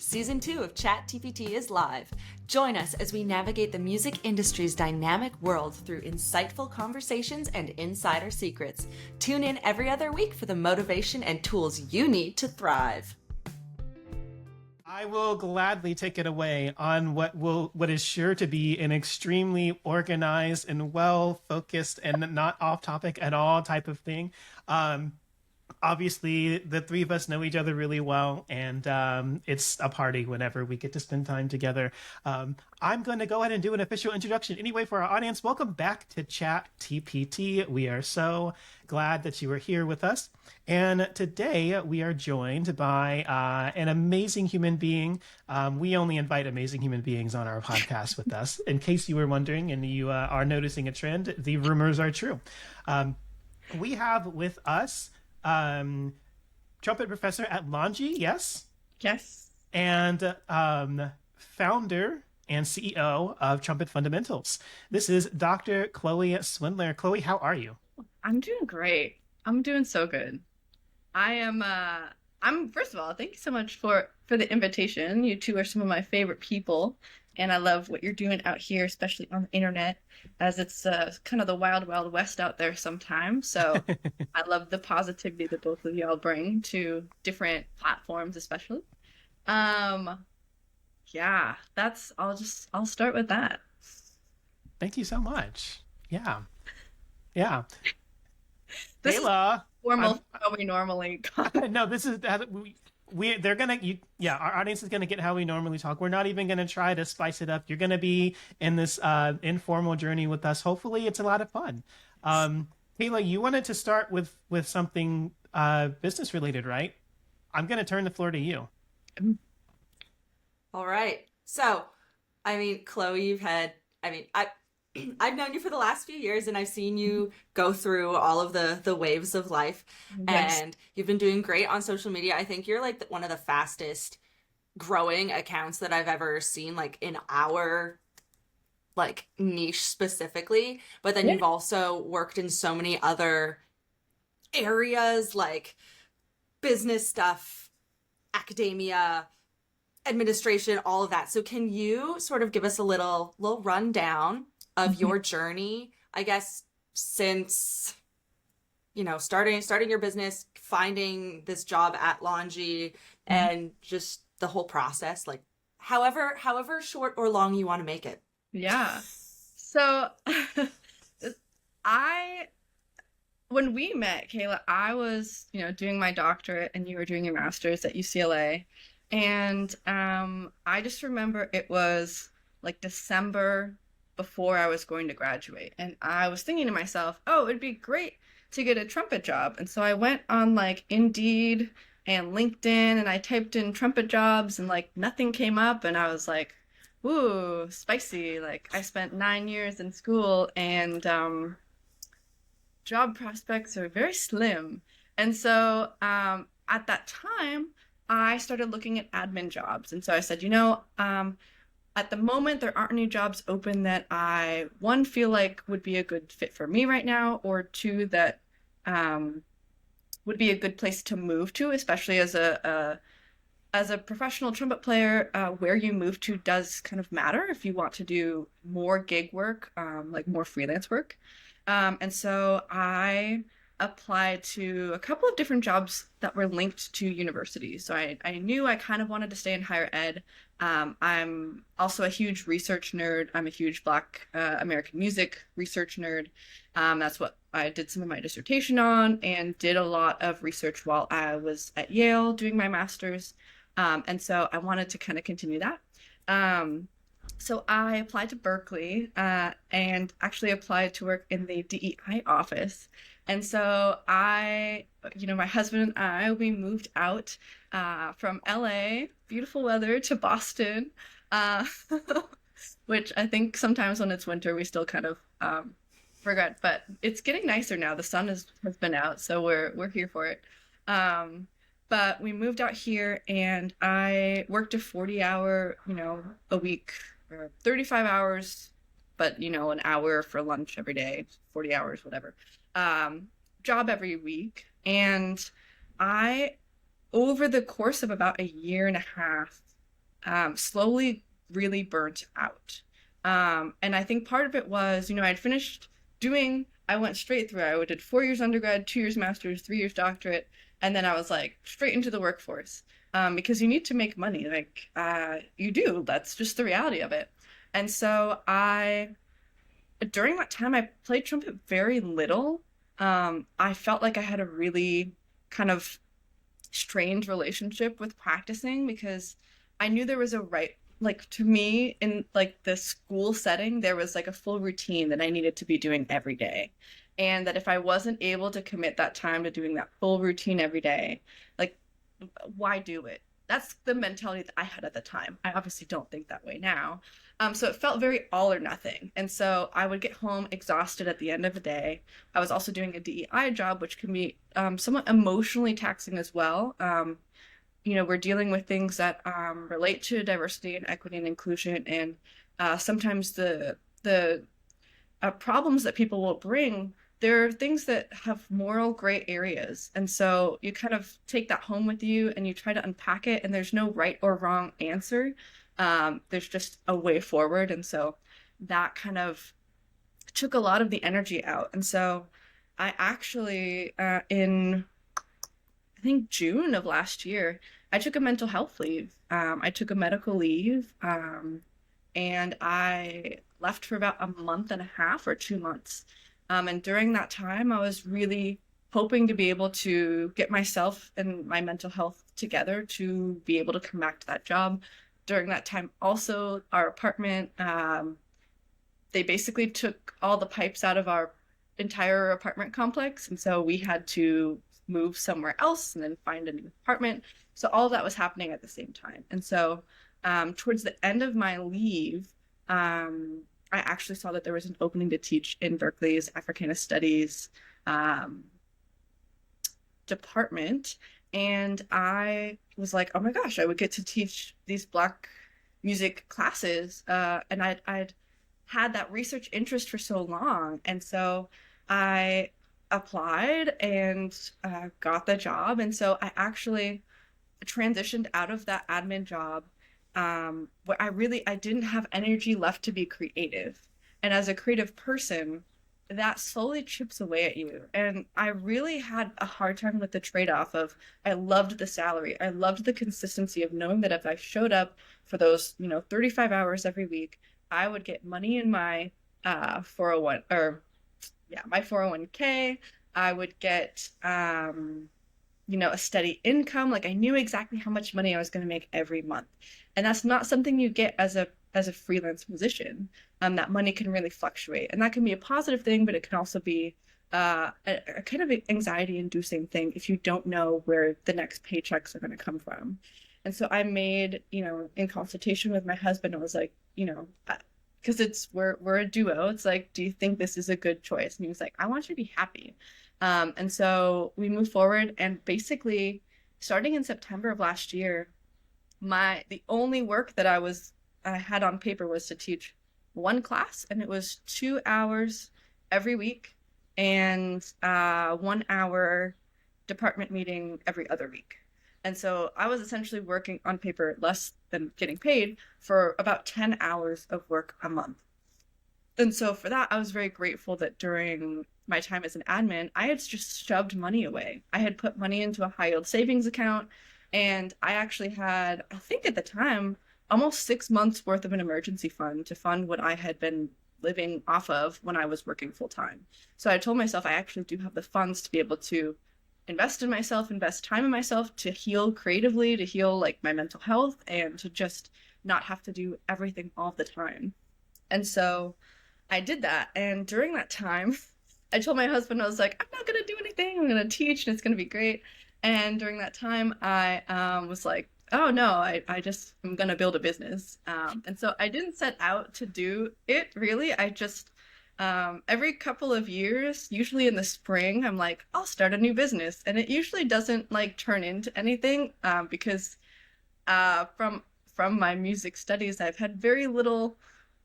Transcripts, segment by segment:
Season 2 of ChatTPT is live. Join us as we navigate the music industry's dynamic world through insightful conversations and insider secrets. Tune in every other week for the motivation and tools you need to thrive. I will gladly take it away on what is sure to be an extremely organized and well focused and not off topic at all type of thing. Obviously, the three of us know each other really well, and it's a party whenever we get to spend time together. I'm going to go ahead and do an official introduction anyway for our audience. Welcome back to Chat TPT. We are so glad that you are here with us. And today we are joined by an amazing human being. We only invite amazing human beings on our podcast with us. In case you were wondering and you are noticing a trend, the rumors are true. We have with us trumpet professor at Longy, yes? Yes. And founder and CEO of Trumpet Fundamentals. This is Dr. Chloe Swindler. Chloe, how are you? I'm doing great. I'm doing so good. I'm first of all, thank you so much for the invitation. You two are some of my favorite people, and I love what you're doing out here, especially on the internet, as it's kind of the wild, wild west out there sometimes. So I love the positivity that both of y'all bring to different platforms, especially. Yeah, I'll start with that. Thank you so much. Yeah. This Kayla, is formal how we normally talk. no, this is they're gonna our audience is gonna get how we normally talk. We're not even gonna try to spice it up. You're gonna be in this informal journey with us. Hopefully it's a lot of fun. Kayla, you wanted to start with something business related, right? I'm gonna turn the floor to you. All right. So, Chloe, I've known you for the last few years, and I've seen you go through all of the waves of life. Yes. And you've been doing great on social media. I think you're like one of the fastest growing accounts that I've ever seen, like in our like niche specifically. But then Yeah. you've also worked in so many other areas, like business stuff, academia, administration, all of that. So can you sort of give us a little rundown of your journey, I guess, since, starting your business, finding this job at Longy, and just the whole process, like however short or long you want to make it. Yeah. So when we met, Kayla, I was, doing my doctorate and you were doing your master's at UCLA. And I just remember it was like December before I was going to graduate. And I was thinking to myself, oh, it'd be great to get a trumpet job. And so I went on like Indeed and LinkedIn and I typed in trumpet jobs and like nothing came up. And I was like, ooh, spicy. Like I spent 9 years in school and job prospects are very slim. And so at that time, I started looking at admin jobs. And so I said, at the moment, there aren't any jobs open that I, one, feel like would be a good fit for me right now, or two, that would be a good place to move to, especially as a professional trumpet player. Where you move to does kind of matter if you want to do more gig work, like more freelance work. And so I applied to a couple of different jobs that were linked to universities. So I knew I kind of wanted to stay in higher ed. I'm also a huge research nerd. I'm a huge Black American music research nerd. That's what I did some of my dissertation on and did a lot of research while I was at Yale doing my master's. And so I wanted to kind of continue that. So I applied to Berkeley and actually applied to work in the DEI office. And so my husband and I, we moved out from LA, beautiful weather, to Boston, which I think sometimes when it's winter, we still kind of regret, but it's getting nicer now. The sun has been out, so we're here for it. But we moved out here and I worked a 40-hour, a week, or 35 hours, but, an hour for lunch every day, 40 hours, whatever, job every week. And over the course of about a year and a half, slowly really burnt out. And I think part of it was, I'd finished I went straight through. I did 4 years undergrad, 2 years master's, 3 years doctorate, and then I was like straight into the workforce, because you need to make money. Like, you do. That's just the reality of it. And so during that time, I played trumpet very little. I felt like I had a really kind of strange relationship with practicing because I knew there was a right, like to me in like the school setting, there was like a full routine that I needed to be doing every day. And that if I wasn't able to commit that time to doing that full routine every day, like why do it? That's the mentality that I had at the time. I obviously don't think that way now. So it felt very all or nothing. And so I would get home exhausted at the end of the day. I was also doing a DEI job, which can be somewhat emotionally taxing as well. We're dealing with things that relate to diversity and equity and inclusion, and sometimes the problems that people will bring, there are things that have moral gray areas. And so you kind of take that home with you and you try to unpack it, and there's no right or wrong answer. There's just a way forward. And so that kind of took a lot of the energy out. And so I actually, in I think June of last year, I took a mental health leave. I took a medical leave, and I left for about a month and a half or 2 months. And during that time, I was really hoping to be able to get myself and my mental health together to be able to come back to that job. During that time, also, our apartment, they basically took all the pipes out of our entire apartment complex. And so we had to move somewhere else and then find a new apartment. So all of that was happening at the same time. And so towards the end of my leave, I actually saw that there was an opening to teach in Berkeley's Africana Studies department. And I was like, oh my gosh, I would get to teach these Black music classes. And I'd had that research interest for so long. And so I applied and got the job. And so I actually transitioned out of that admin job, where I didn't have energy left to be creative. And as a creative person, that slowly chips away at you. And I really had a hard time with the trade-off of, I loved the salary. I loved the consistency of knowing that if I showed up for those, 35 hours every week, I would get money in my 401 or my 401k. I would get a steady income. Like I knew exactly how much money I was going to make every month. And that's not something you get as a freelance musician. That money can really fluctuate. And that can be a positive thing, but it can also be a kind of anxiety inducing thing if you don't know where the next paychecks are going to come from. And so I made, in consultation with my husband, I was like, because we're a duo. It's like, do you think this is a good choice? And he was like, I want you to be happy. And so we moved forward, and basically starting in September of last year, the only work that I had on paper was to teach one class, and it was 2 hours every week and 1 hour department meeting every other week. And so I was essentially working on paper less than getting paid for about 10 hours of work a month. And so for that, I was very grateful that during my time as an admin, I had just shoved money away. I had put money into a high yield savings account, and I actually had, I think at the time, almost 6 months worth of an emergency fund to fund what I had been living off of when I was working full time. So I told myself I actually do have the funds to be able to invest in myself, invest time in myself, to heal creatively, to heal like my mental health, and to just not have to do everything all the time. And so I did that. And during that time, I told my husband, I was like, I'm not going to do anything. I'm going to teach and it's going to be great. And during that time, I was like, oh no, I just am going to build a business. And so I didn't set out to do it really. I just, every couple of years, usually in the spring, I'm like, I'll start a new business. And it usually doesn't like turn into anything because from my music studies, I've had very little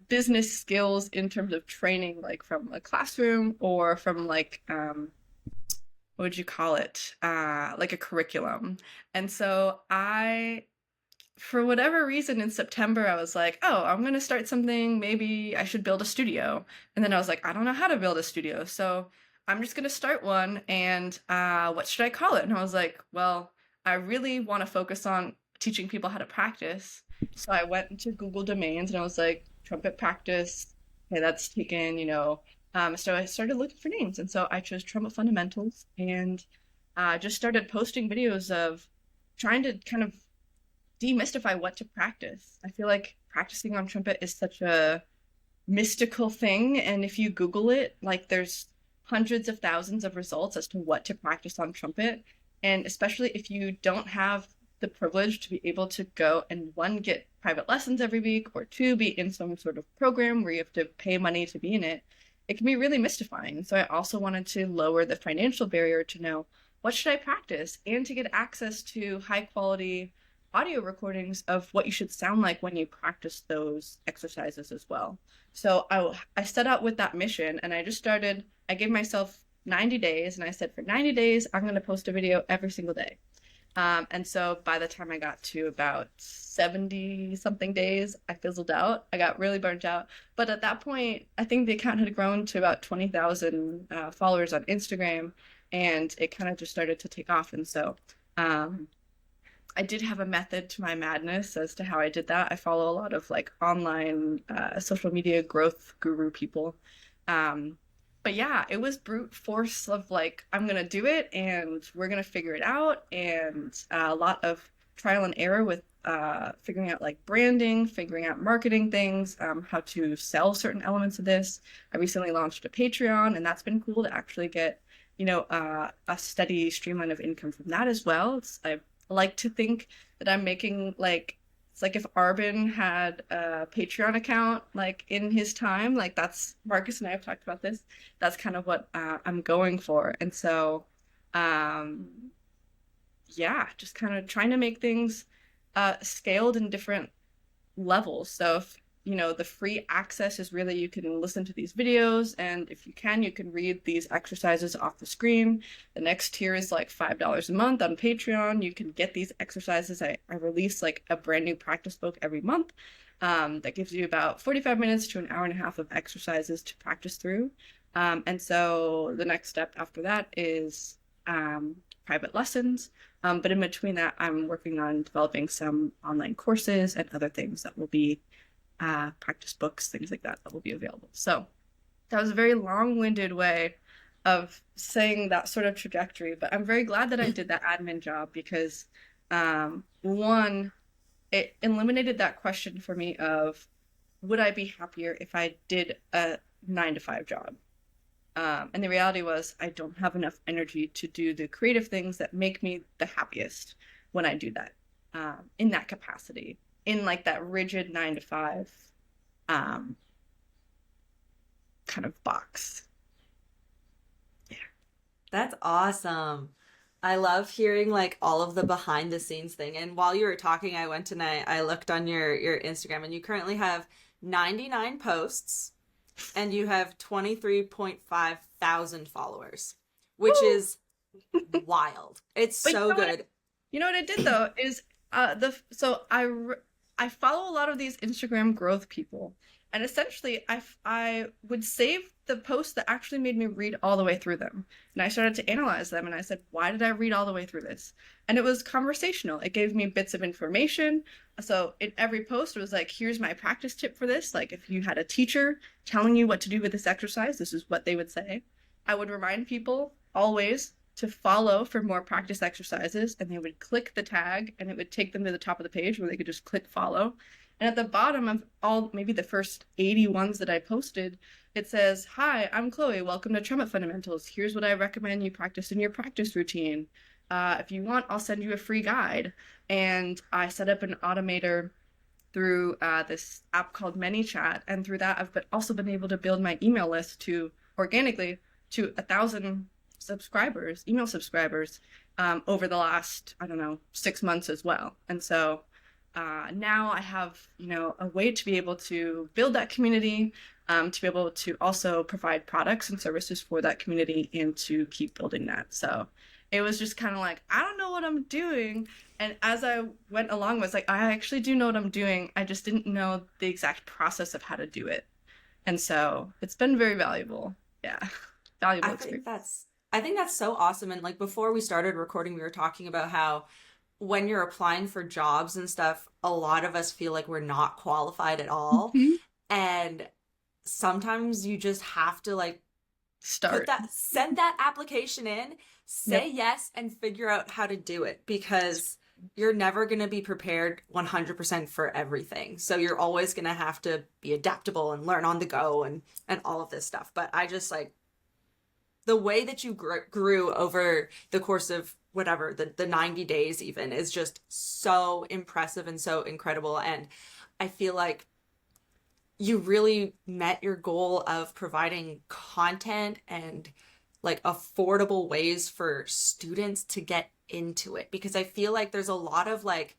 business skills in terms of training, like from a classroom or from like, what would you call it? Like a curriculum. And so I for whatever reason in September, I was like, oh, I'm going to start something. Maybe I should build a studio. And then I was like, I don't know how to build a studio. So I'm just going to start one. And what should I call it? And I was like, well, I really want to focus on teaching people how to practice. So I went into Google Domains and I was like, trumpet practice. Okay, that's taken, so I started looking for names. And so I chose Trumpet Fundamentals and just started posting videos of trying to kind of demystify what to practice. I feel like practicing on trumpet is such a mystical thing, and if you Google it, like there's hundreds of thousands of results as to what to practice on trumpet, and especially if you don't have the privilege to be able to go and one, get private lessons every week, or two, be in some sort of program where you have to pay money to be in it, it can be really mystifying. So I also wanted to lower the financial barrier to know what should I practice and to get access to high quality audio recordings of what you should sound like when you practice those exercises as well. So I set out with that mission and I gave myself 90 days and I said for 90 days, I'm going to post a video every single day. And so by the time I got to about 70 something days, I fizzled out. I got really burnt out. But at that point, I think the account had grown to about 20,000 followers on Instagram, and it kind of just started to take off. And so I did have a method to my madness as to how I did that. I follow a lot of like online social media growth guru people. But yeah, it was brute force of like, I'm going to do it and we're going to figure it out. And a lot of trial and error with figuring out like branding, figuring out marketing things, how to sell certain elements of this. I recently launched a Patreon, and that's been cool to actually get, a steady streamline of income from that as well. I like to think that I'm making it's like if Arbin had a Patreon account like in his time, like that's Marcus and I have talked about this. That's kind of what I'm going for. And so just kind of trying to make things scaled in different levels. So if the free access is really, you can listen to these videos, and if you can read these exercises off the screen. The next tier is like $5 a month on Patreon. You can get these exercises. I release like a brand new practice book every month that gives you about 45 minutes to an hour and a half of exercises to practice through. And so the next step after that is private lessons. But in between that, I'm working on developing some online courses and other things that will be practice books, things like that will be available. So that was a very long-winded way of saying that sort of trajectory, but I'm very glad that I did that admin job because one, it eliminated that question for me of would I be happier if I did a 9-to-5 job? And the reality was I don't have enough energy to do the creative things that make me the happiest when I do that in that capacity, in like that rigid 9-to-5 kind of box. Yeah. That's awesome. I love hearing like all of the behind the scenes thing. And while you were talking, I went and I looked on your Instagram, and you currently have 99 posts and you have 23.5 thousand followers, which Woo! is wild. It's But so good. You know what I did though is I follow a lot of these Instagram growth people, and essentially I would save the posts that actually made me read all the way through them, and I started to analyze them, and I said, why did I read all the way through this? And it was conversational. It gave me bits of information. So in every post it was like, here's my practice tip for this. Like if you had a teacher telling you what to do with this exercise, this is what they would say. I would remind people always to follow for more practice exercises, and they would click the tag and it would take them to the top of the page where they could just click follow. And at the bottom of all, maybe the first 80 ones that I posted, it says, hi, I'm Chloe. Welcome to Trumpet Fundamentals. Here's what I recommend you practice in your practice routine. If you want, I'll send you a free guide. And I set up an automator through this app called ManyChat. And through that, I've also been able to build my email list organically to 1,000 subscribers, email subscribers, over the last, 6 months as well. And so now I have, a way to be able to build that community, to be able to also provide products and services for that community and to keep building that. So it was just kind of like, I don't know what I'm doing. And as I went along, I was like, I actually do know what I'm doing. I just didn't know the exact process of how to do it. And so it's been very valuable. Yeah. Valuable I think experience. that's I think that's so awesome. And like before we started recording, we were talking about how when you're applying for jobs and stuff, a lot of us feel like we're not qualified at all. Mhm. And sometimes you just have to like Start. send that application in, say Yep. yes, and figure out how to do it because you're never going to be prepared 100% for everything. So you're always going to have to be adaptable and learn on the go and all of this stuff. But I just like the way that you grew over the course of whatever the 90 days even is just so impressive and so incredible. And I feel like you really met your goal of providing content and like affordable ways for students to get into it, because I feel like there's a lot of like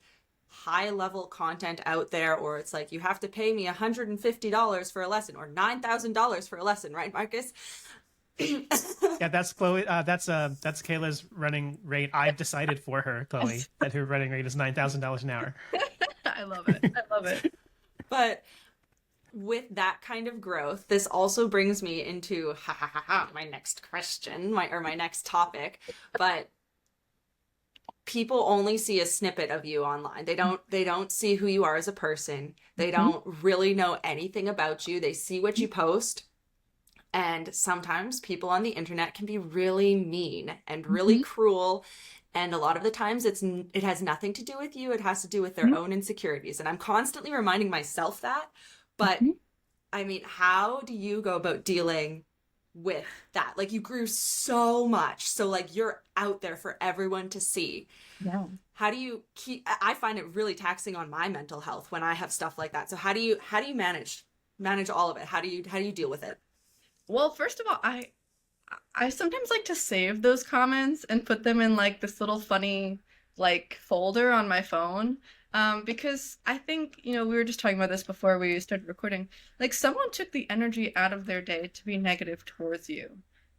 high level content out there, or it's like you have to pay me $150 for a lesson or $9,000 for a lesson, right, Marcus? Yeah, that's Chloe. That's Kayla's running rate. I've decided for her, Chloe, that her running rate is $9,000 an hour. I love it. I love it. But with that kind of growth, this also brings me into my next question, my next topic. But people only see a snippet of you online. They don't see who you are as a person. They don't really know anything about you. They see what you post. And sometimes people on the internet can be really mean and really cruel. And a lot of the times it has nothing to do with you. It has to do with their own insecurities. And I'm constantly reminding myself that. But I mean, how do you go about dealing with that? Like you grew so much. So like you're out there for everyone to see. Yeah. How do you I find it really taxing on my mental health when I have stuff like that. So how do you manage all of it? How do you deal with it? Well, first of all, I sometimes like to save those comments and put them in like this little funny like folder on my phone. Because I think, we were just talking about this before we started recording. Like someone took the energy out of their day to be negative towards you.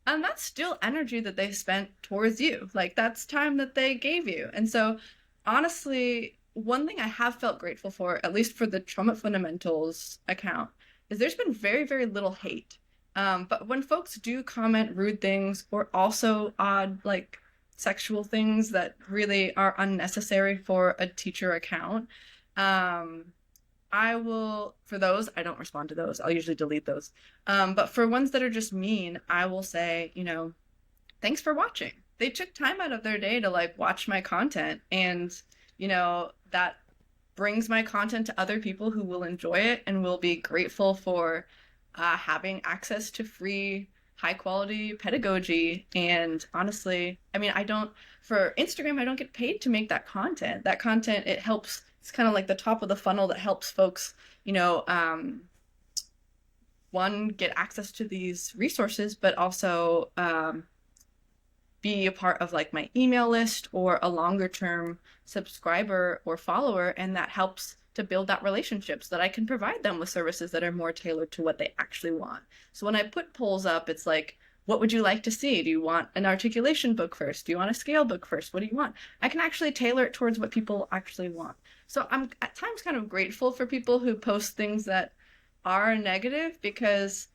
And that's still energy that they spent towards you. Like that's time that they gave you. And so honestly, one thing I have felt grateful for, at least for the Trauma Fundamentals account, is there's been very, very little hate. But when folks do comment rude things or also odd, like sexual things that really are unnecessary for a teacher account, I will, for those, I don't respond to those. I'll usually delete those. But for ones that are just mean, I will say, thanks for watching. They took time out of their day to like watch my content, and, that brings my content to other people who will enjoy it and will be grateful for having access to free, high quality pedagogy. And honestly, I mean, for Instagram, I don't get paid to make that content. That content, it helps, it's kind of like the top of the funnel that helps folks, one, get access to these resources, but also be a part of like my email list or a longer term subscriber or follower. And that helps to build that relationship so that I can provide them with services that are more tailored to what they actually want. So when I put polls up, it's like, what would you like to see? Do you want an articulation book first? Do you want a scale book first? What do you want? I can actually tailor it towards what people actually want. So I'm at times kind of grateful for people who post things that are negative, because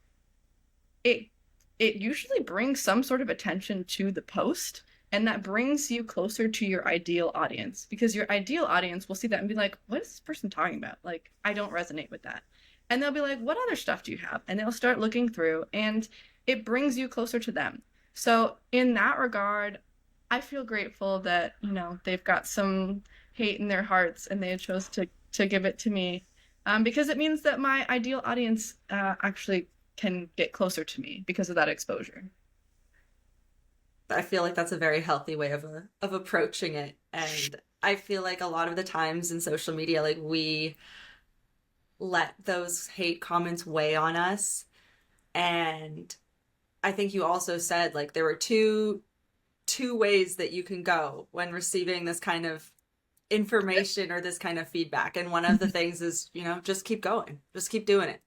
it usually brings some sort of attention to the post, and that brings you closer to your ideal audience, because your ideal audience will see that and be like, what is this person talking about? Like, I don't resonate with that. And they'll be like, what other stuff do you have? And they'll start looking through, and it brings you closer to them. So in that regard, I feel grateful that, they've got some hate in their hearts and they chose to give it to me, because it means that my ideal audience actually can get closer to me because of that exposure. I feel like that's a very healthy way of approaching it. And I feel like a lot of the times in social media, like we let those hate comments weigh on us. And I think you also said like there were two ways that you can go when receiving this kind of information or this kind of feedback. And one of the things is, just keep going, just keep doing it.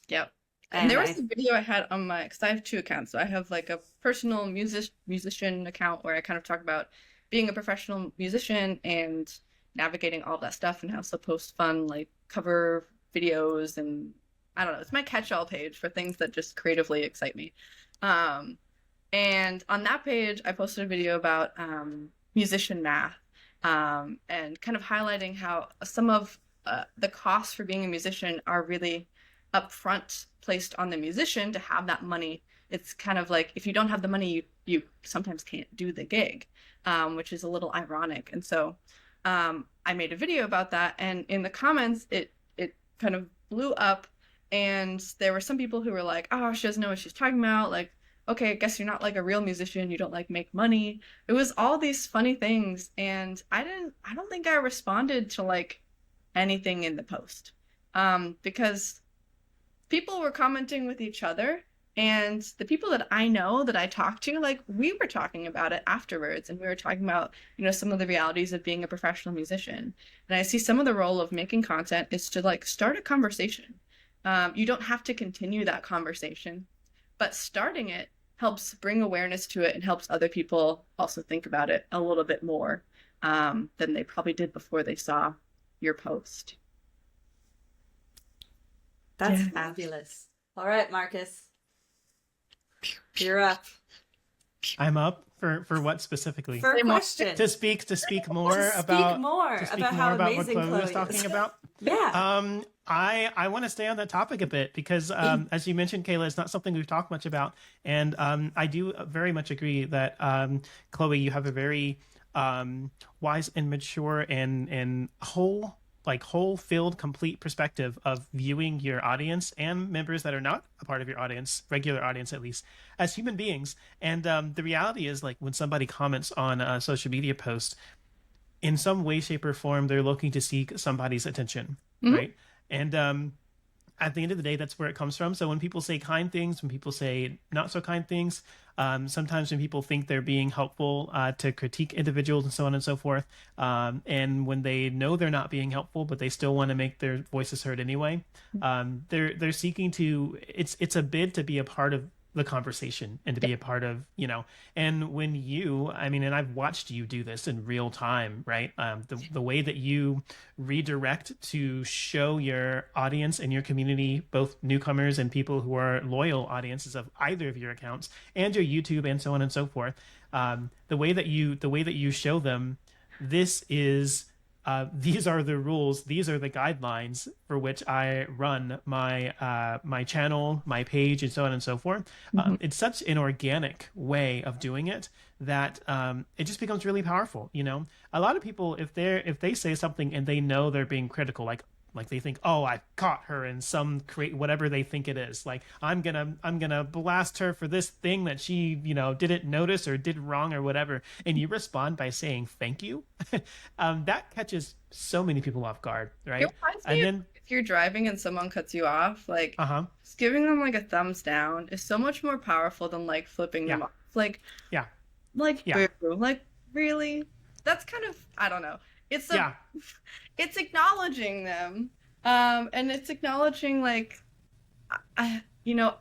Yep. And there was a video I had on my, because I have two accounts. So I have like a personal musician account where I kind of talk about being a professional musician and navigating all that stuff, and I also post fun like cover videos, and I don't know, it's my catch-all page for things that just creatively excite me. And on that page, I posted a video about musician math, and kind of highlighting how some of the costs for being a musician are really upfront placed on the musician to have that money. It's kind of like if you don't have the money, you sometimes can't do the gig, which is a little ironic. And so I made a video about that, and in the comments, it kind of blew up, and there were some people who were like, "Oh, she doesn't know what she's talking about. Like, okay, I guess you're not like a real musician. You don't like make money." It was all these funny things, and I don't think I responded to like anything in the post, because people were commenting with each other, and the people that I know that I talked to, like, we were talking about it afterwards, and we were talking about, you know, some of the realities of being a professional musician. And I see some of the role of making content is to like start a conversation. You don't have to continue that conversation, but starting it helps bring awareness to it and helps other people also think about it a little bit more than they probably did before they saw your post. That's fabulous. All right, Marcus. You're up. I'm up for what specifically? For a question. To speak more about how what amazing Chloe was Chloe talking is. about. Yeah. I want to stay on that topic a bit because, as you mentioned, Kayla, it's not something we've talked much about, and I do very much agree that Chloe, you have a very wise and mature and whole filled complete perspective of viewing your audience and members that are not a part of your audience, regular audience at least, as human beings. And the reality is, like, when somebody comments on a social media post, in some way, shape, or form, they're looking to seek somebody's attention, right? And at the end of the day, that's where it comes from. So when people say kind things, when people say not so kind things, sometimes when people think they're being helpful to critique individuals and so on and so forth, and when they know they're not being helpful, but they still want to make their voices heard anyway, they're seeking to. It's a bid to be a part of the conversation and to be a part of, you know. And when and I've watched you do this in real time, right? The way that you redirect to show your audience and your community, both newcomers and people who are loyal audiences of either of your accounts and your YouTube and so on and so forth, the way that you show them, this is these are the rules, these are the guidelines for which I run my channel, my page, and so on and so forth. It's such an organic way of doing it that it just becomes really powerful. You know, a lot of people, if they say something and they know they're being critical, like they think, oh, I caught her in some whatever they think it is. Like, I'm gonna blast her for this thing that she, you know, didn't notice or did wrong or whatever. And you respond by saying thank you. That catches so many people off guard, right? And then if you're driving and someone cuts you off, like just giving them like a thumbs down is so much more powerful than like flipping them off. Like, boo. Like, really? That's kind of, I don't know. It's acknowledging them, and it's acknowledging, like, you know,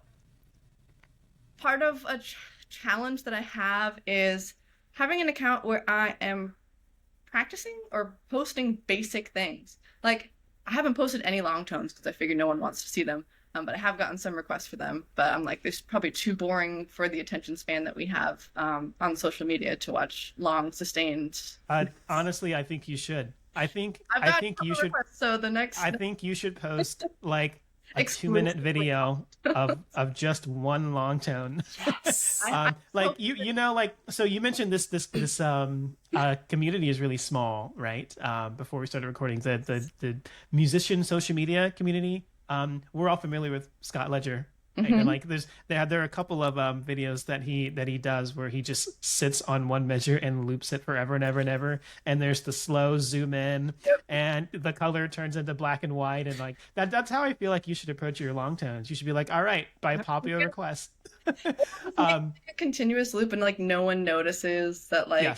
part of a challenge that I have is having an account where I am practicing or posting basic things. Like, I haven't posted any long tones because I figured no one wants to see them, but I have gotten some requests for them. But I'm like, this is probably too boring for the attention span that we have on social media to watch long, sustained. Honestly, I think you should. I think you should. So the next, I think you should post like a 2-minute video of just one long tone. Yes. Like you know, like, so you mentioned this community is really small, right? Before we started recording, the musician social media community. We're all familiar with Scott Ledger. Right? And like there are a couple of videos that he does where he just sits on one measure and loops it forever and ever and ever, and there's the slow zoom in and the color turns into black and white, and like that's how I feel like you should approach your long tones. You should be like, all right, by popular request. A continuous loop, and like no one notices that, like,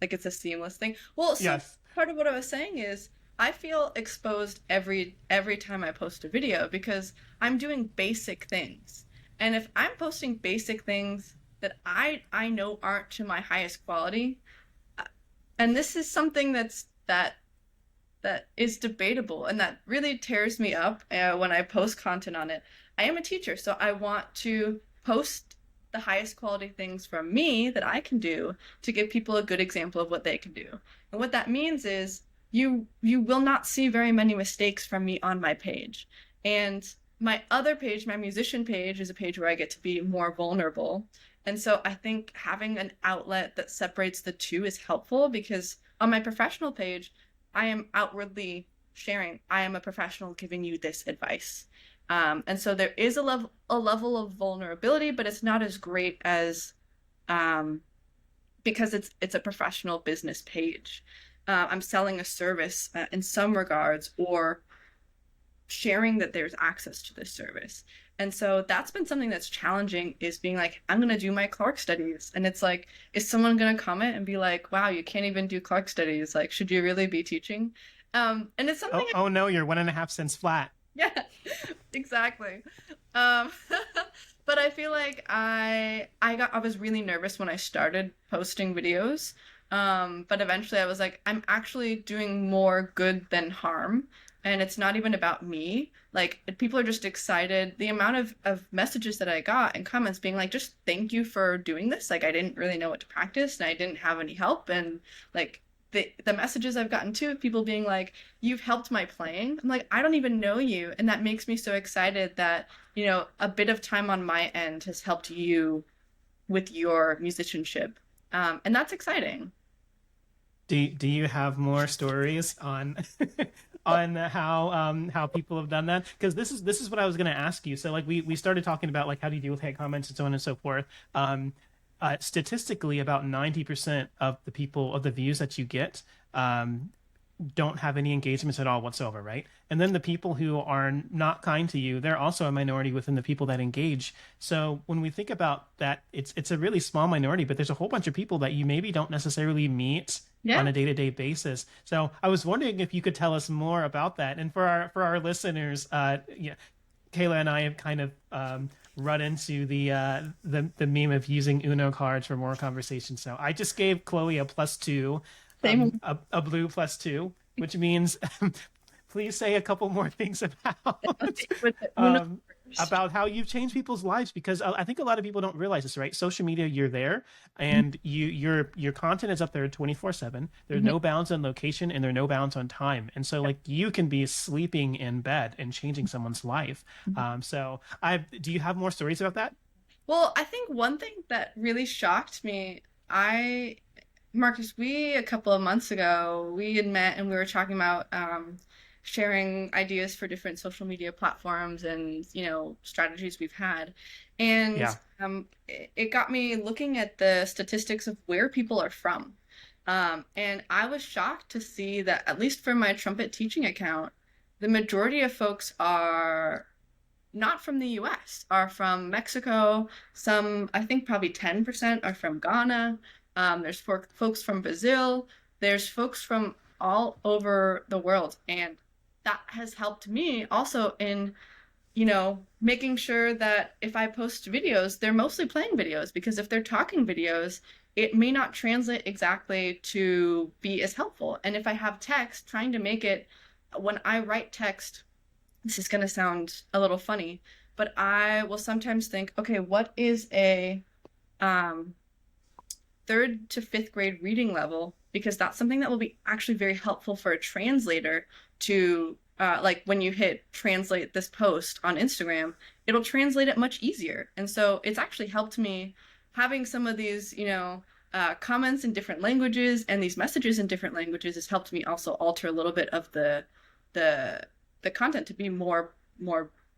like it's a seamless thing. Well, so part of what I was saying is I feel exposed every time I post a video because I'm doing basic things. And if I'm posting basic things that I know aren't to my highest quality, uh, and this is something that is debatable and that really tears me up when I post content on it. I am a teacher, so I want to post the highest quality things from me that I can do to give people a good example of what they can do. And what that means is you will not see very many mistakes from me on my page. And my other page, my musician page, is a page where I get to be more vulnerable. And so I think having an outlet that separates the two is helpful because on my professional page, I am outwardly sharing. I am a professional giving you this advice. And so there is a level of vulnerability, but it's not as great as because it's a professional business page. I'm selling a service in some regards, or sharing that there's access to this service. And so that's been something that's challenging, is being like, I'm going to do my Clark studies. And it's like, is someone going to comment and be like, wow, you can't even do Clark studies. Like, should you really be teaching? And it's something. Oh no, you're 1.5 cents flat. Yeah, exactly. Um, but I feel like I was really nervous when I started posting videos. But eventually I was like, I'm actually doing more good than harm. And it's not even about me. Like, people are just excited. The amount of messages that I got and comments being like, just thank you for doing this. Like, I didn't really know what to practice and I didn't have any help. And like the messages I've gotten too, people being like, you've helped my playing. I'm like, I don't even know you. And that makes me so excited that, a bit of time on my end has helped you with your musicianship. And that's exciting. Do you have more stories on on how people have done that? Because this is what I was going to ask you. So like we started talking about like how do you deal with hate comments and so on and so forth. Statistically, about 90% of the people of the views that you get don't have any engagements at all whatsoever, right? And then the people who are not kind to you, they're also a minority within the people that engage. So when we think about that, it's a really small minority, but there's a whole bunch of people that you maybe don't necessarily meet on a day-to-day basis. So I was wondering if you could tell us more about that. And for our listeners, yeah, Kayla and I have kind of run into the meme of using Uno cards for more conversation. So I just gave Chloe a +2, Same. a blue +2, which means please say a couple more things With the Uno um, about how you've changed people's lives, because I think a lot of people don't realize this, right? Social media, you're there, and your content is up there 24/7. There's no bounds on location, and there are no bounds on time, and so like you can be sleeping in bed and changing someone's life. So do you have more stories about that? Well, I think one thing that really shocked me, Marcus, a couple of months ago, we had met and we were talking about sharing ideas for different social media platforms and, strategies we've had. And Yeah. it got me looking at the statistics of where people are from. And I was shocked to see that, at least for my trumpet teaching account, the majority of folks are not from the US, are from Mexico. Some, I think probably 10% are from Ghana. There's folks from Brazil. There's folks from all over the world. And that has helped me also in, making sure that if I post videos, they're mostly playing videos, because if they're talking videos, it may not translate exactly to be as helpful. And if I have text, trying to make it, when I write text, this is going to sound a little funny, but I will sometimes think, okay, what is a third to fifth grade reading level? Because that's something that will be actually very helpful for a translator to, like when you hit translate this post on Instagram, it'll translate it much easier. And so it's actually helped me having some of these, comments in different languages and these messages in different languages has helped me also alter a little bit of the content to be more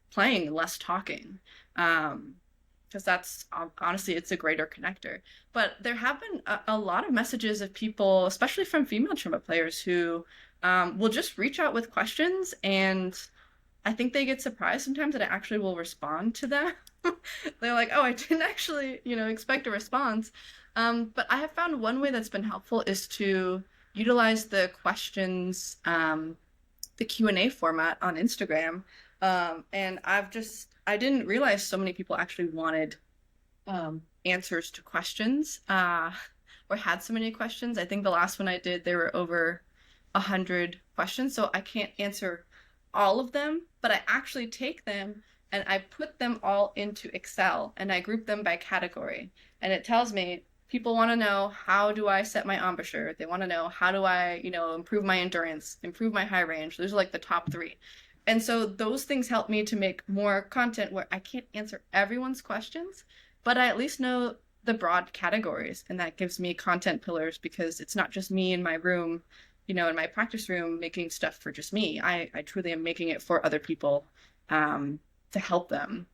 playing, less talking. Because that's honestly, it's a greater connector. But there have been a lot of messages of people, especially from female trumpet players, who will just reach out with questions, and I think they get surprised sometimes that I actually will respond to them. They're like, oh, I didn't actually, expect a response. But I have found one way that's been helpful is to utilize the questions the Q&A format on Instagram. And I didn't realize so many people actually wanted answers to questions, or had so many questions. I think the last one I did, there were over 100 questions, so I can't answer all of them, but I actually take them and I put them all into Excel and I group them by category. And it tells me people want to know, how do I set my embouchure? They want to know, how do I, improve my endurance, improve my high range? Those are like the top three. And so those things help me to make more content where I can't answer everyone's questions, but I at least know the broad categories. And that gives me content pillars, because it's not just me in my room, in my practice room making stuff for just me. I truly am making it for other people, to help them.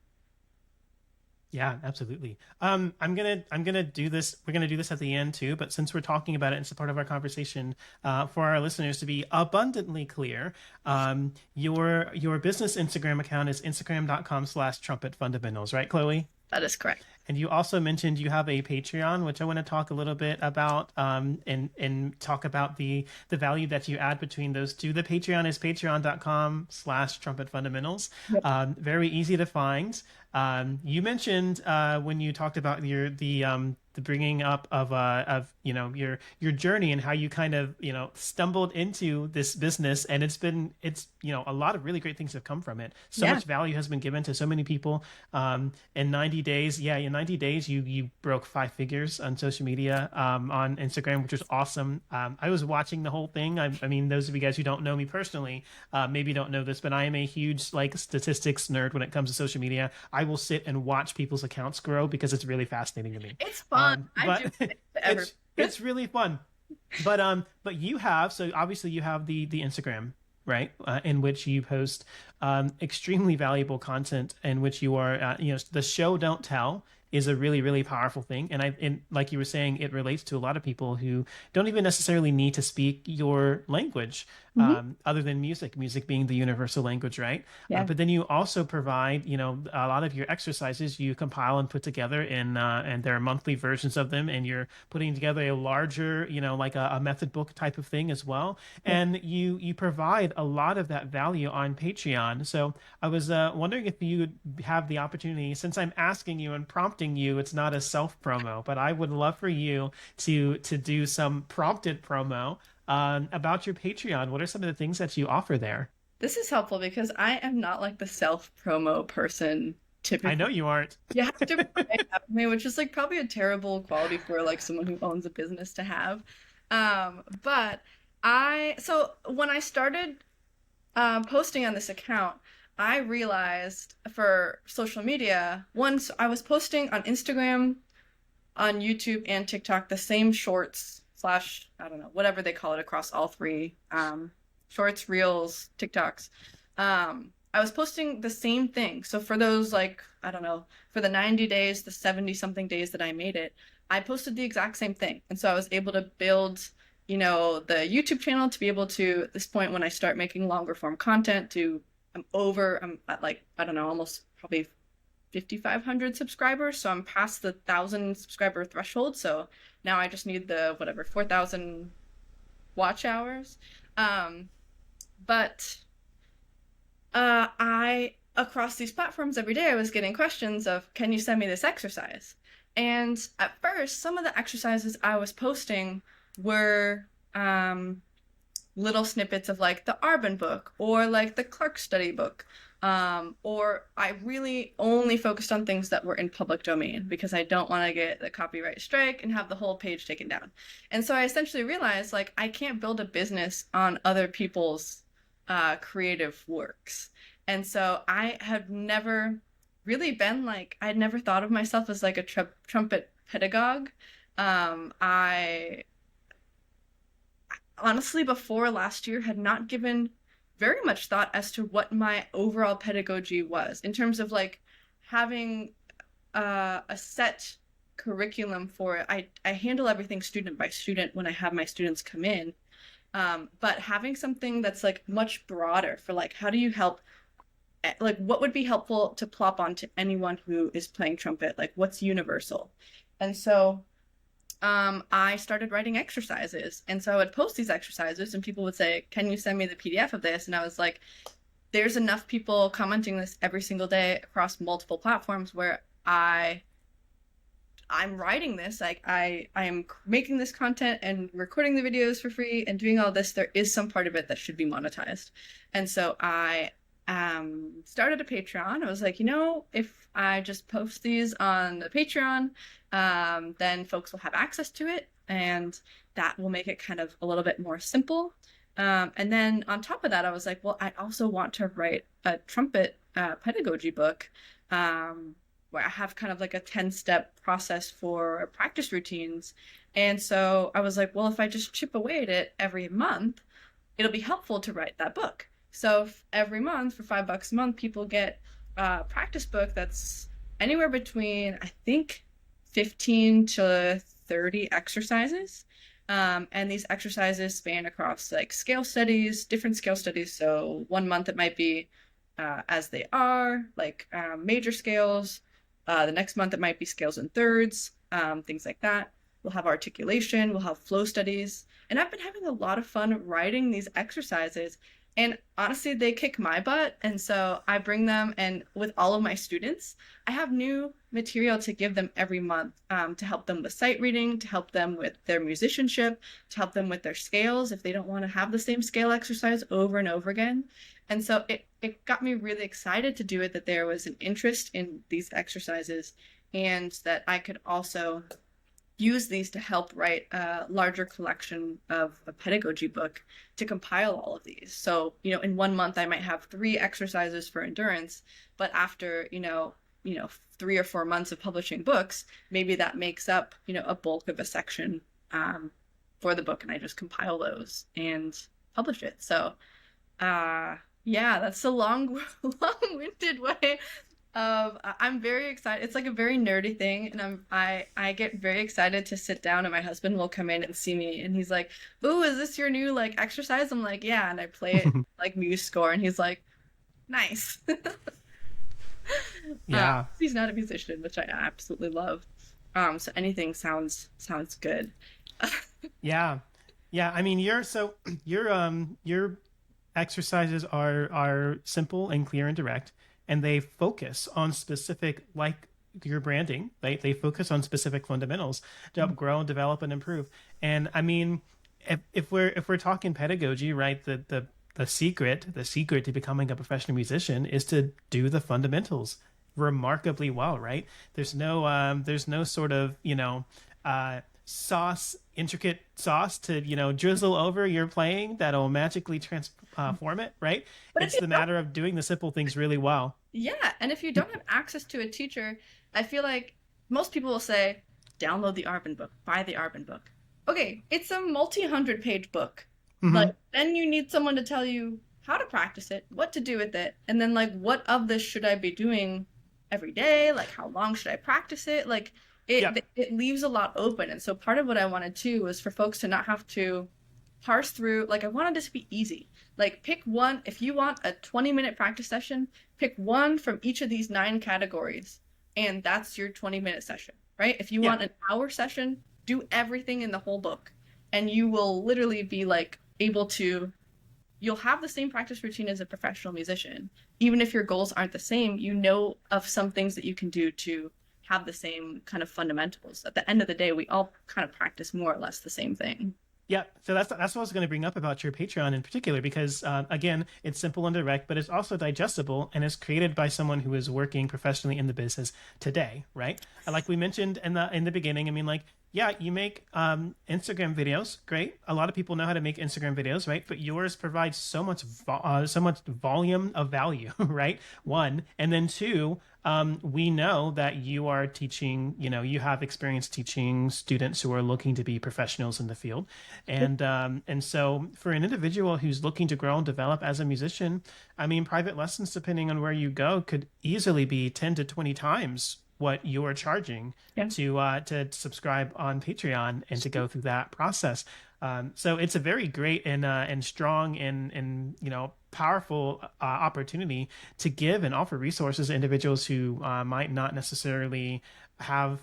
Yeah, absolutely. I'm gonna do this. We're gonna do this at the end too, but since we're talking about it, it's a part of our conversation. For our listeners to be abundantly clear, your business Instagram account is instagram.com/trumpet fundamentals, right, Chloe? That is correct. And you also mentioned you have a Patreon, which I want to talk a little bit about, and talk about the value that you add between those two. The Patreon is patreon.com/trumpet fundamentals. Yep. Very easy to find. You mentioned when you talked about the bringing up of your journey and how you kind of stumbled into this business, and it's a lot of really great things have come from it. So much value has been given to so many people. In 90 days, in 90 days you broke 5 figures on social media, on Instagram, which was awesome. I was watching the whole thing. I mean, those of you guys who don't know me personally maybe don't know this, but I am a huge statistics nerd when it comes to social media. I will sit and watch people's accounts grow because it's really fascinating to me. It's fun. But it's really fun. But you have, so obviously you have the Instagram, right? In which you post extremely valuable content, in which you are, the show don't tell is a really, really powerful thing. And like you were saying, it relates to a lot of people who don't even necessarily need to speak your language, other than music being the universal language, right? Yeah. But then you also provide, a lot of your exercises you compile and put together and there are monthly versions of them, and you're putting together a larger, like a method book type of thing as well. Yeah. And you provide a lot of that value on Patreon. So I was wondering if you would have the opportunity, since I'm asking you and prompting you, it's not a self promo, but I would love for you to do some prompted promo about your Patreon. What are some of the things that you offer there? This is helpful because I am not like the self promo person typically. I know you aren't. You have to pay me, which is probably a terrible quality for someone who owns a business to have. But so when I started posting on this account, I realized for social media, once I was posting on Instagram, on YouTube, and TikTok, the same shorts / I don't know, whatever they call it across all three, shorts, reels, TikToks. I was posting the same thing. So for those, I don't know, for the 90 days, the 70 something days that I made it, I posted the exact same thing. And so I was able to build, the YouTube channel to be able to, at this point, when I start making longer form content, I'm at I don't know, almost probably 5,500 subscribers. So I'm past the 1,000 subscriber threshold. So now I just need the 4,000 watch hours. But across these platforms every day, I was getting questions of, can you send me this exercise? And at first, some of the exercises I was posting were little snippets of the Arbin book or the Clark study book. Or I really only focused on things that were in public domain because I don't want to get the copyright strike and have the whole page taken down. And so I essentially realized I can't build a business on other people's creative works. And so I have never really been I'd never thought of myself as a trumpet pedagogue. I honestly, before last year, had not given very much thought as to what my overall pedagogy was in terms of having a set curriculum for it. I handle everything student by student when I have my students come in, but having something that's much broader for how do you help, what would be helpful to plop onto anyone who is playing trumpet, what's universal. And so I started writing exercises. And so I would post these exercises and people would say, can you send me the PDF of this? And I was like, there's enough people commenting this every single day across multiple platforms where I'm writing this, like I am making this content and recording the videos for free and doing all this. There is some part of it that should be monetized. And so I started a Patreon. I was like, if I just post these on the Patreon, then folks will have access to it, and that will make it kind of a little bit more simple. And then on top of that, I was like, well, I also want to write a trumpet pedagogy book, where I have kind of like a 10-step process for practice routines. And so I was like, well, if I just chip away at it every month, it'll be helpful to write that book. So every month for $5 a month, people get a practice book that's anywhere between, I think, 15 to 30 exercises. And these exercises span across like scale studies, different scale studies. So 1 month it might be as they are, like major scales. The next month it might be scales in thirds, things like that. We'll have articulation, we'll have flow studies. And I've been having a lot of fun writing these exercises. And honestly, they kick my butt. And so I bring them, and with all of my students, I have new material to give them every month, to help them with sight reading, to help them with their musicianship, to help them with their scales if they don't want to have the same scale exercise over and over again. And so it got me really excited to do it, that there was an interest in these exercises, and that I could also use these to help write a larger collection of a pedagogy book to compile all of these. So, in 1 month, I might have 3 exercises for endurance, but after, 3 or 4 months of publishing books, maybe that makes up, a bulk of a section for the book, and I just compile those and publish it. So, yeah, that's a long-winded way of, I'm very excited. It's like a very nerdy thing, and I get very excited to sit down, and my husband will come in and see me, and he's like, "Ooh, is this your new like exercise?" I'm like, "Yeah," and I play it like Muse score, and he's like, "Nice." Yeah. He's not a musician, which I absolutely love. So anything sounds good. Yeah. Yeah. I mean, your exercises are simple and clear and direct, and they focus on specific, like your branding, right? They focus on specific fundamentals to help grow and develop and improve. And I mean, if we're talking pedagogy, right, the secret to becoming a professional musician is to do the fundamentals remarkably well, right? There's no sort of, intricate sauce to, drizzle over your playing that'll magically transform it, right? But it's the matter of doing the simple things really well. Yeah, and if you don't have access to a teacher, I feel like most people will say, download the Arbin book, buy the Arbin book. Okay, it's a multi-100-page book. Mm-hmm. Like, then you need someone to tell you how to practice it, what to do with it, and then like, what of this should I be doing every day? Like, how long should I practice it? Like, it leaves a lot open. And so part of what I wanted too was for folks to not have to parse through. Like, I wanted this to be easy. Like, pick one. If you want a 20-minute practice session, pick one from each of these 9 categories, and that's your 20-minute session, right? If you want an hour session, do everything in the whole book, and you will literally be like able to, you'll have the same practice routine as a professional musician. Even if your goals aren't the same, of some things that you can do to have the same kind of fundamentals. At the end of the day, we all kind of practice more or less the same thing. Yeah, so that's what I was going to bring up about your Patreon in particular, because again, it's simple and direct, but it's also digestible, and it's created by someone who is working professionally in the business today, right? Like we mentioned in the beginning, I mean, like, yeah, you make Instagram videos, great. A lot of people know how to make Instagram videos, right? But yours provides so much volume of value, right? 1, and then 2. We know that you are teaching, you have experience teaching students who are looking to be professionals in the field. And so for an individual who's looking to grow and develop as a musician, I mean, private lessons, depending on where you go, could easily be 10 to 20 times what you're charging to subscribe on Patreon and to go through that process. So it's a very great and strong and powerful opportunity to give and offer resources to individuals who might not necessarily have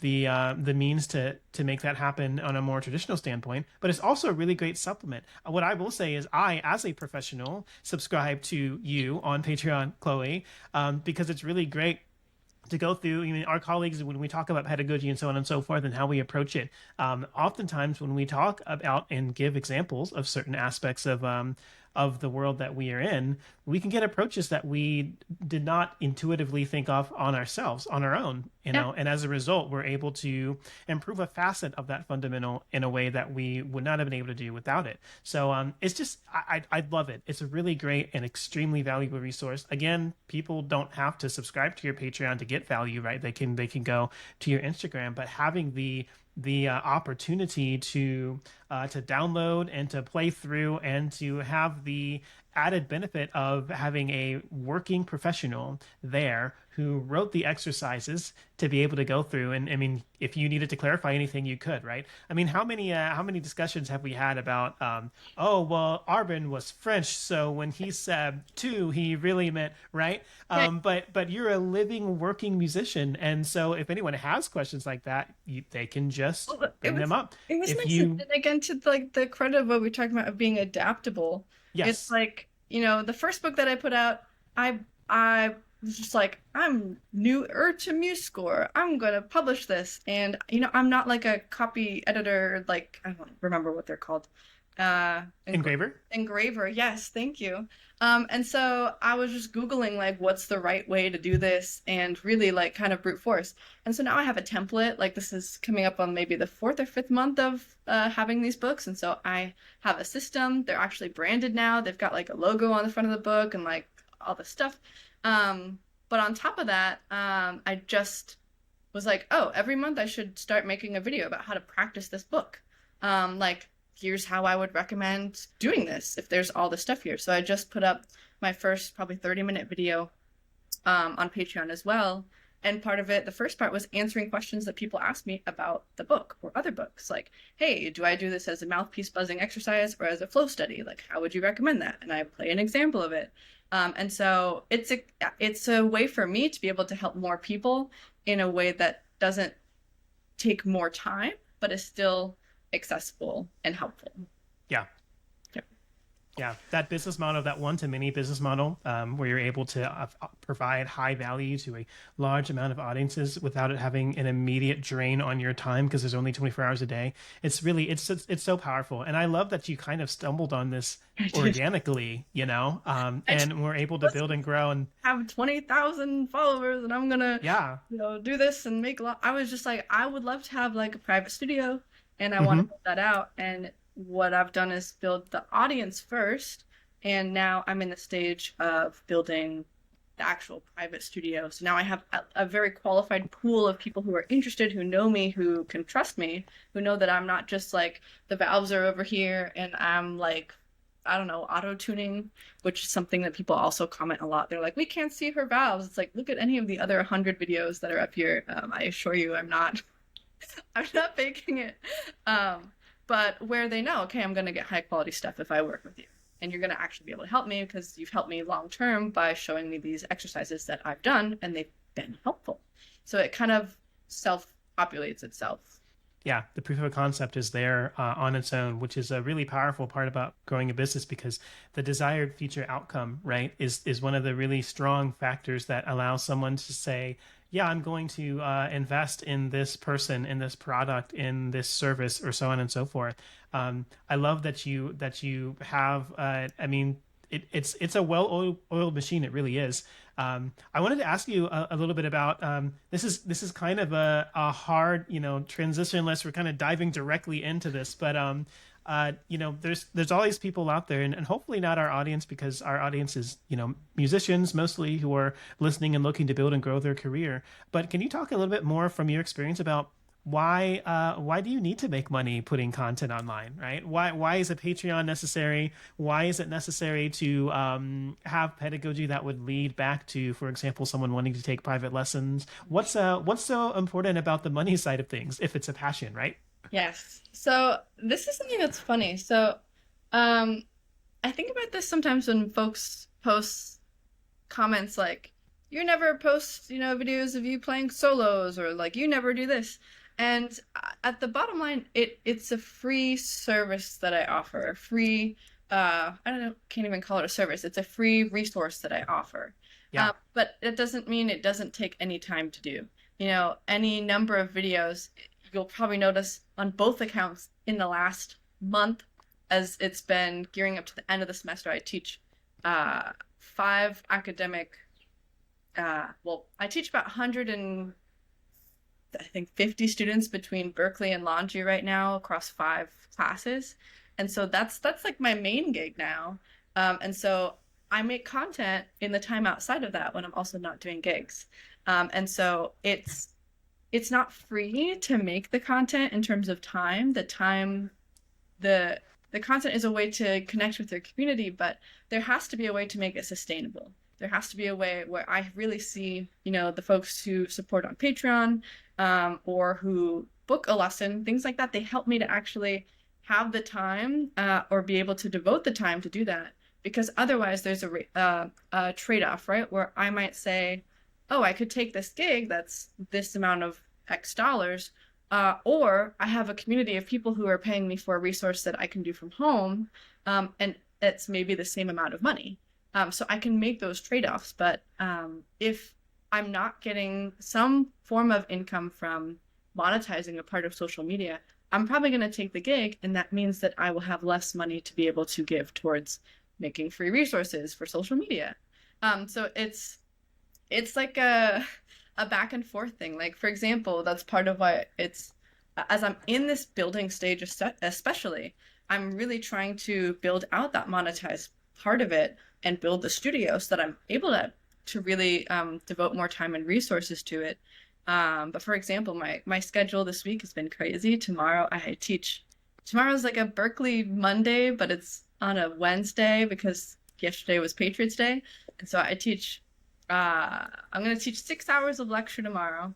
the means to make that happen on a more traditional standpoint. But it's also a really great supplement. What I will say is, I, as a professional, subscribe to you on Patreon, Chloe, because it's really great to go through. I mean, our colleagues, when we talk about pedagogy and so on and so forth and how we approach it, oftentimes when we talk about and give examples of certain aspects of the world that we are in, we can get approaches that we did not intuitively think of on ourselves, on our own, Yeah. and as a result, we're able to improve a facet of that fundamental in a way that we would not have been able to do without it. So it's just, I love it. It's a really great and extremely valuable resource. Again, people don't have to subscribe to your Patreon to get value, right? They can go to your Instagram, but having the opportunity to download and to play through and to have the added benefit of having a working professional there who wrote the exercises to be able to go through. And I mean, if you needed to clarify anything, you could, right? I mean, how many discussions have we had about oh, well, Arvin was French, so when he said two, he really meant, right? Yeah. But you're a living, working musician, and so if anyone has questions like that, they can just Well, it bring was them up. it was If nice. you, And again, to like the credit of what we talked about of being adaptable, it's yes, like, the first book that I put out, I was just like, I'm newer to MuseScore. I'm gonna publish this. And I'm not like a copy editor, like I don't remember what they're called. engraver. Engraver, yes, thank you. And so I was just Googling like what's the right way to do this and really like kind of brute force. And so now I have a template. Like this is coming up on maybe the fourth or fifth month of having these books. And so I have a system. They're actually branded now. They've got like a logo on the front of the book and like all this stuff. But on top of that, I just was like, oh, every month I should start making a video about how to practice this book. Like here's how I would recommend doing this if there's all this stuff here. So I just put up my first probably 30-minute video on Patreon as well. And part of it, the first part was answering questions that people asked me about the book or other books. Like, hey, do I do this as a mouthpiece buzzing exercise or as a flow study? Like, how would you recommend that? And I play an example of it. And so it's a way for me to be able to help more people in a way that doesn't take more time, but is still accessible and helpful. Yeah. Yeah, that business model, that one-to-many business model, where you're able to provide high value to a large amount of audiences without it having an immediate drain on your time because there's only 24 hours a day. It's so powerful, and I love that you kind of stumbled on this organically, and we're able to build and grow. And have 20,000 followers, and I'm gonna, yeah, do this and make a lot. I was just like, I would love to have like a private studio, and I want to build that out. And what I've done is build the audience first, and now I'm in the stage of building the actual private studio. So now I have a very qualified pool of people who are interested, who know me, who can trust me, who know that I'm not just like the valves are over here and I'm like, I don't know, auto tuning, which is something that people also comment a lot. They're like, we can't see her valves. It's like, look at any of the other 100 videos that are up here. I assure you, I'm not faking it. But where they know, okay, I'm going to get high quality stuff if I work with you. And you're going to actually be able to help me because you've helped me long term by showing me these exercises that I've done and they've been helpful. So it kind of self-populates itself. Yeah, the proof of concept is there on its own, which is a really powerful part about growing a business because the desired future outcome, right, is one of the really strong factors that allows someone to say, yeah, I'm going to invest in this person, in this product, in this service, or so on and so forth. I love that you have. I mean, it's a well-oiled machine. It really is. I wanted to ask you a little bit about this is kind of a hard transition unless we're kind of diving directly into this, but there's all these people out there, and hopefully not our audience, because our audience is, musicians mostly who are listening and looking to build and grow their career. But can you talk a little bit more from your experience about why do you need to make money putting content online, right? Why is a Patreon necessary? Why is it necessary to have pedagogy that would lead back to, for example, someone wanting to take private lessons? What's so important about the money side of things if it's a passion, right? Yes. So this is something that's funny. So, um, I think about this sometimes when folks post comments like, "You never post, videos of you playing solos," or like, "You never do this." And at the bottom line, it's a free service that I offer. A free, I don't know, can't even call it a service. It's a free resource that I offer. Yeah. But it doesn't mean it doesn't take any time to do. Any number of videos, you'll probably notice on both accounts in the last month, as it's been gearing up to the end of the semester, I teach five academic, well, I teach about 100 and I think 50 students between Berkeley and Laundry right now across five classes. And so that's like my main gig now. And so I make content in the time outside of that when I'm also not doing gigs. And so it's not free to make the content in terms of time. The the content is a way to connect with their community, but there has to be a way to make it sustainable. There has to be a way where I really see, the folks who support on Patreon, or who book a lesson, things like that. They help me to actually have the time, or be able to devote the time to do that. Because otherwise, there's a trade-off, right? Where I might say, oh, I could take this gig that's this amount of X dollars, or I have a community of people who are paying me for a resource that I can do from home, and it's maybe the same amount of money. So I can make those trade-offs. But if I'm not getting some form of income from monetizing a part of social media, I'm probably going to take the gig, and that means that I will have less money to be able to give towards making free resources for social media. So it's like a back and forth thing. Like, for example, that's part of why it's, as I'm in this building stage, especially, I'm really trying to build out that monetized part of it and build the studio so that I'm able to really devote more time and resources to it. But for example, my schedule this week has been crazy. Tomorrow I teach. Tomorrow's like a Berkeley Monday, but it's on a Wednesday because yesterday was Patriots Day, and so I teach. I'm going to teach 6 hours of lecture tomorrow,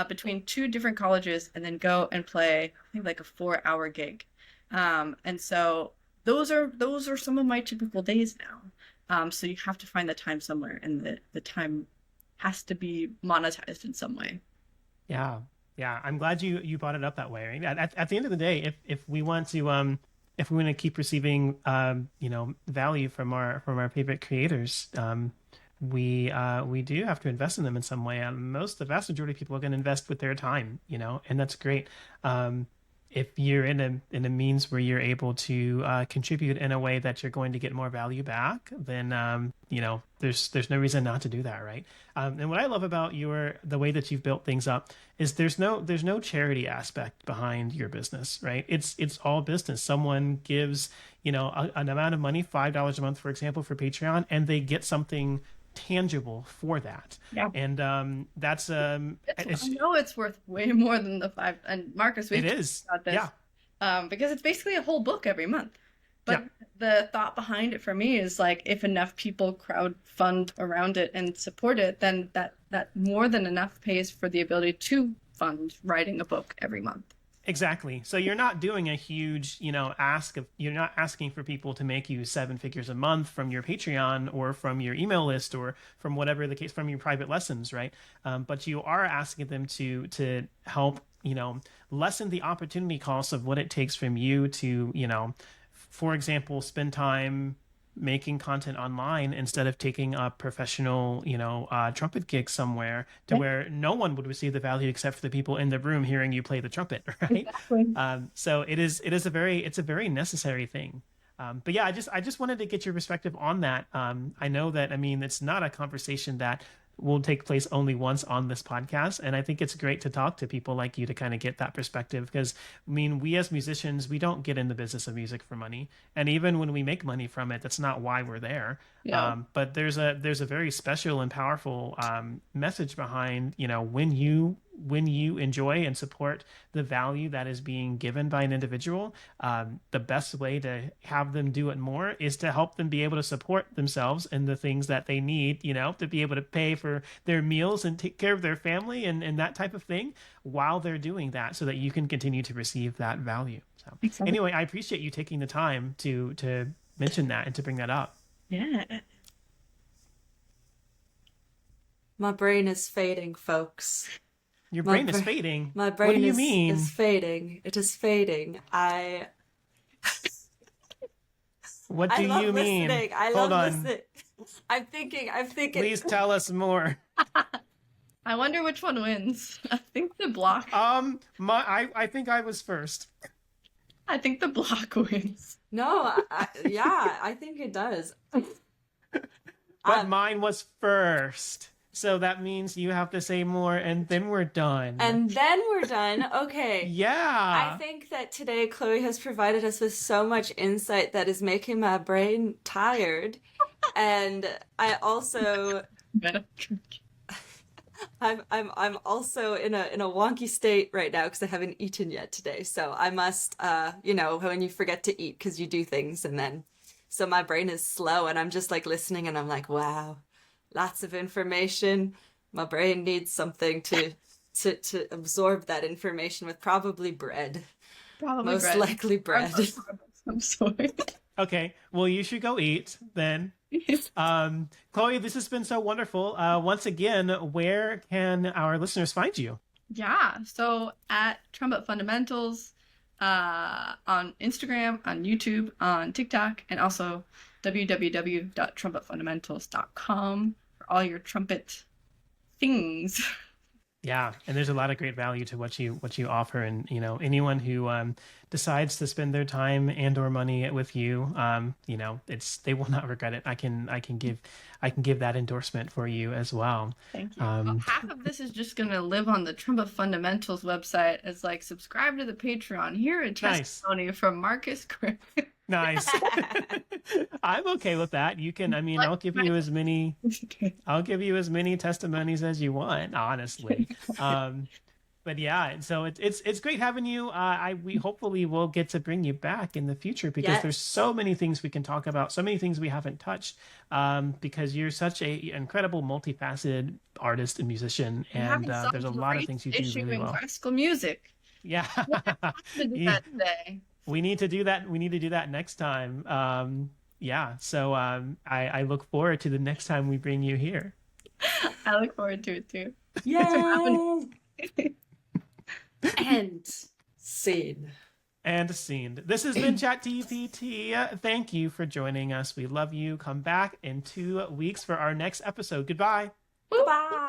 between two different colleges, and then go and play, I think, like a 4-hour gig. And so those are some of my typical days now. So you have to find the time somewhere, and the time has to be monetized in some way. Yeah, yeah. I'm glad you brought it up that way. Right? At the end of the day, if we want to keep receiving value from our favorite creators, we do have to invest in them in some way. The vast majority of people are going to invest with their time, and that's great. If you're in a means where you're able to contribute in a way that you're going to get more value back, then there's no reason not to do that, right? And what I love about the way that you've built things up is there's no charity aspect behind your business, right? It's all business. Someone gives an amount of money, $5 a month, for example, for Patreon, and they get something tangible for that. Yeah. And that's I know it's worth way more than the five. And Marcus, we've it is. talked about this. Yeah. Because it's basically a whole book every month. But the thought behind it for me is like, if enough people crowd fund around it and support it, then that more than enough pays for the ability to fund writing a book every month. Exactly. So you're not doing a huge, you're not asking for people to make you 7 figures a month from your Patreon or from your email list or from whatever the case, from your private lessons, right? But you are asking them to help, lessen the opportunity costs of what it takes from you to, for example, spend time making content online instead of taking a professional, trumpet gig somewhere to where no one would receive the value except for the people in the room hearing you play the trumpet, right? Exactly. So it's a very necessary thing. But yeah, I just wanted to get your perspective on that. I know that, it's not a conversation that will take place only once on this podcast. And I think it's great to talk to people like you to kind of get that perspective because, we as musicians, we don't get in the business of music for money. And even when we make money from it, that's not why we're there. Yeah. But there's a very special and powerful message behind, when you when you enjoy and support the value that is being given by an individual, the best way to have them do it more is to help them be able to support themselves and the things that they need, to be able to pay for their meals and take care of their family and that type of thing while they're doing that, so that you can continue to receive that value. So Exactly. anyway, I appreciate you taking the time to mention that and to bring that up. Yeah. My brain is fading, folks. Your My brain is bra- fading. My What brain do you mean? is fading. It is fading. What do I love you mean? listening. I Hold love on. listening. I'm thinking. Please tell us more. I wonder which one wins. I think the block. I think I was first. I think the block wins. No, yeah, I think it does. But mine was first. So that means you have to say more and then we're done. And then we're done. Okay. Yeah. I think that today Chloe has provided us with so much insight that is making my brain tired. And I also I'm also in a wonky state right now because I haven't eaten yet today. So I must when you forget to eat because you do things, and then so my brain is slow and I'm just like listening and I'm like, wow, lots of information. My brain needs something to absorb that information with, probably bread. Probably Most bread. likely bread. I'm sorry. Okay. Well, you should go eat then. Chloe, this has been so wonderful. Once again, where can our listeners find you? Yeah, so at Trumpet Fundamentals, on Instagram, on YouTube, on TikTok, and also www.trumpetfundamentals.com for all your trumpet things. Yeah, and there's a lot of great value to what you offer, and anyone who decides to spend their time and or money with you, they will not regret it. I can give that endorsement for you as well. Thank you. Well, half of this is just gonna live on the Trumpet Fundamentals website as like subscribe to the Patreon. Hear a testimony from Marcus Gray. Nice. I'm okay with that. You can, I'll give you as many testimonies as you want, honestly. But yeah, so it's great having you. We hopefully will get to bring you back in the future, because there's so many things we can talk about, so many things we haven't touched, because you're such a incredible multifaceted artist and musician, and there's a lot of things you do really well. Classical music. Yeah. That today. We need to do that. We need to do that next time. So I look forward to the next time we bring you here. I look forward to it too. Yay! And scene. And scene. This has been Chat TPT. Thank you for joining us. We love you. Come back in 2 weeks for our next episode. Goodbye. Bye.